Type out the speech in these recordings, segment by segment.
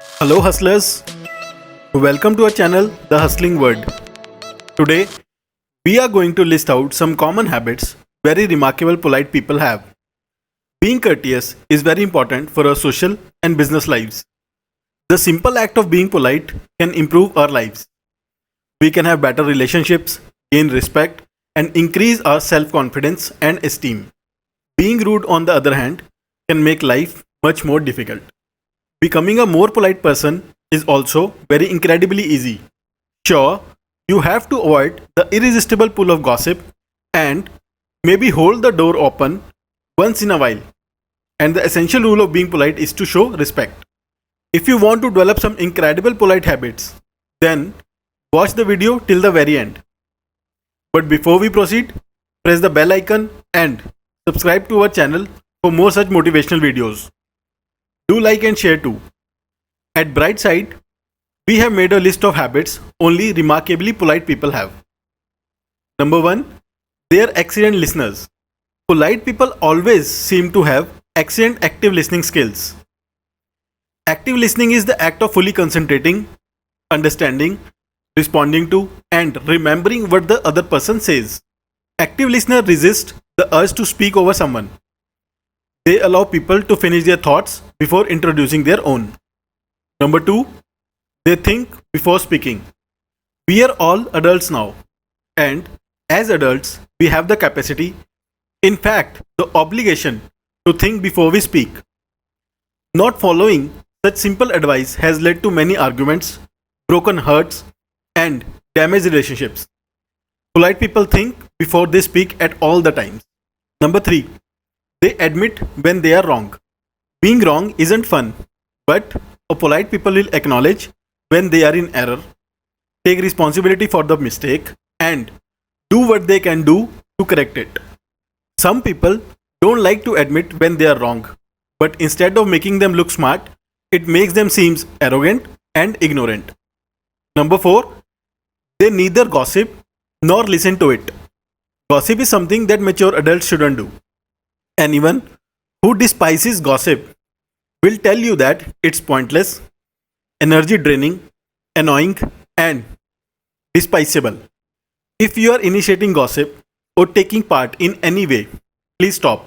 Hello, hustlers. Welcome to our channel, The Hustling Word. Today, we are going to list out some common habits very remarkable polite people have. Being courteous is very important for our social and business lives. The simple act of being polite can improve our lives. We can have better relationships, gain respect, and increase our self confidence and esteem. Being rude, on the other hand, can make life much more difficult. Becoming a more polite person is also very incredibly easy. Sure, you have to avoid the irresistible pull of gossip and maybe hold the door open once in a while. And the essential rule of being polite is to show respect. If you want to develop some incredible polite habits, then watch the video till the very end. But before we proceed, press the bell icon and subscribe to our channel for more such motivational videos. Do like and share too. At Brightside, we have made a list of habits only remarkably polite people have. Number 1. They are excellent listeners. Polite people always seem to have excellent active listening skills. Active listening is the act of fully concentrating, understanding, responding to, and remembering what the other person says. Active listeners resist the urge to speak over someone. They allow people to finish their thoughts before introducing their own. Number 2. They think before speaking. We are all adults now, and as adults, we have the capacity, in fact, the obligation to think before we speak. Not following such simple advice has led to many arguments, broken hearts, and damaged relationships. Polite people think before they speak at all the times. Number 3. They admit when they are wrong. Being wrong isn't fun, but a polite people will acknowledge when they are in error, take responsibility for the mistake, and do what they can do to correct it. Some people don't like to admit when they are wrong, but instead of making them look smart, it makes them seem arrogant and ignorant. Number 4. They neither gossip nor listen to it. Gossip is something that mature adults shouldn't do. Anyone who despises gossip will tell you that it's pointless, energy draining, annoying, and despicable. If you are initiating gossip or taking part in any way, please stop.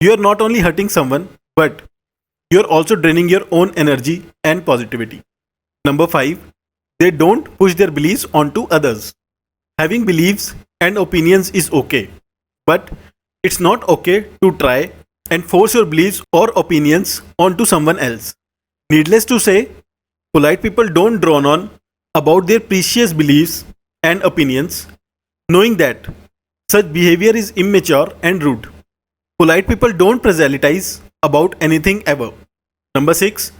You are not only hurting someone, but you are also draining your own energy and positivity. Number 5. They don't push their beliefs onto others. Having beliefs and opinions is okay, but it's not okay to try and force your beliefs or opinions onto someone else. Needless to say, polite people don't drone on about their precious beliefs and opinions, knowing that such behavior is immature and rude. Polite people don't proselytize about anything ever. Number 6.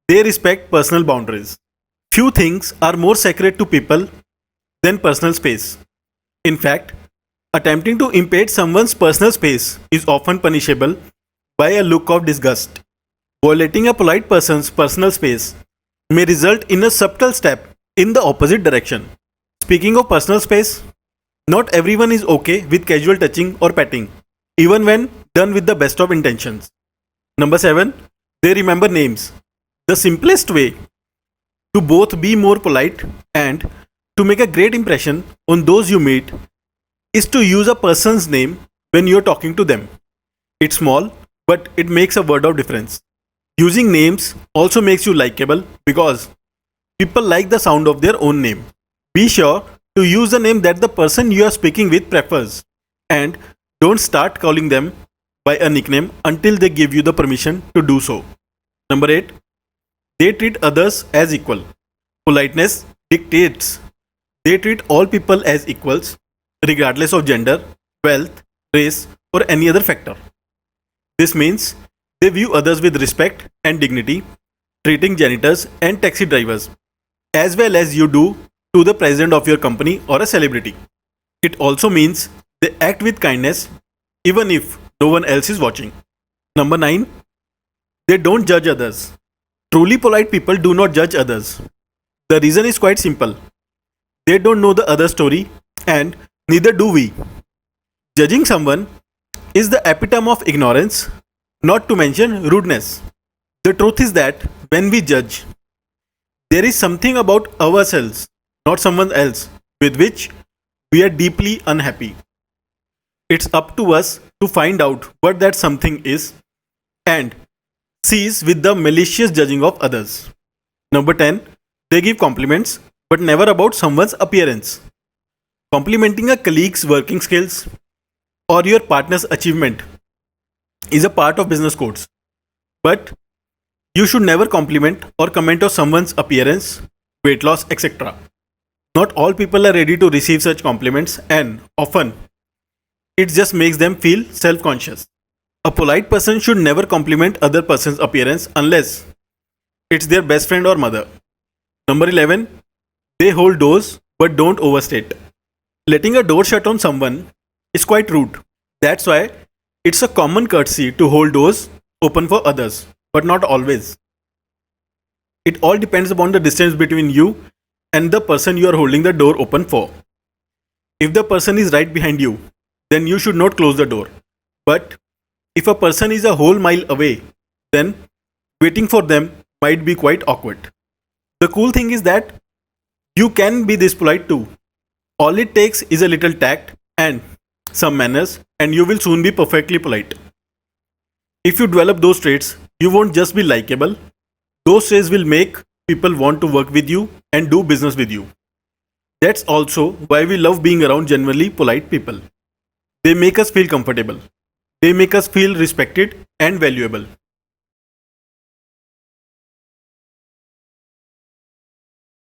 They respect personal boundaries. Few things are more sacred to people than personal space. In fact, attempting to invade someone's personal space is often punishable by a look of disgust. Violating a polite person's personal space may result in a subtle step in the opposite direction. Speaking of personal space, not everyone is okay with casual touching or petting, even when done with the best of intentions. Number 7. They remember names. The simplest way to both be more polite and to make a great impression on those you meet is to use a person's name when you're talking to them. It's small, but it makes a world of difference. Using names also makes you likable because people like the sound of their own name. Be sure to use the name that the person you are speaking with prefers, and don't start calling them by a nickname until they give you the permission to do so. Number 8. They treat others as equal. Politeness dictates they treat all people as equals, regardless of gender, wealth, race, or any other factor. This means they view others with respect and dignity, treating janitors and taxi drivers as well as you do to the president of your company or a celebrity. It also means they act with kindness even if no one else is watching. Number 9. They don't judge others. Truly polite people do not judge others. The reason is quite simple. They don't know the other story, and neither do we. Judging someone is the epitome of ignorance, not to mention rudeness. The truth is that when we judge, There is something about ourselves, not someone else, with which we are deeply unhappy. It's up to us to find out what that something is and cease with the malicious judging of others. Number 10. They give compliments, but never about someone's appearance. Complimenting a colleague's working skills or your partner's achievement is a part of business codes. But you should never compliment or comment on someone's appearance, weight loss, etc. Not all people are ready to receive such compliments, and often it just makes them feel self conscious. A polite person should never compliment other person's appearance unless it's their best friend or mother. Number 11. They hold doors but don't overstate. Letting a door shut on someone is quite rude. That's why it's a common courtesy to hold doors open for others, but not always. It all depends upon the distance between you and the person you are holding the door open for. If the person is right behind you, then you should not close the door. But if a person is a whole mile away, then waiting for them might be quite awkward. The cool thing is that you can be this polite too. All it takes is a little tact and some manners, and you will soon be perfectly polite. If you develop those traits, you won't just be likable, those traits will make people want to work with you and do business with you. That's also why we love being around genuinely polite people. They make us feel comfortable. They make us feel respected and valuable.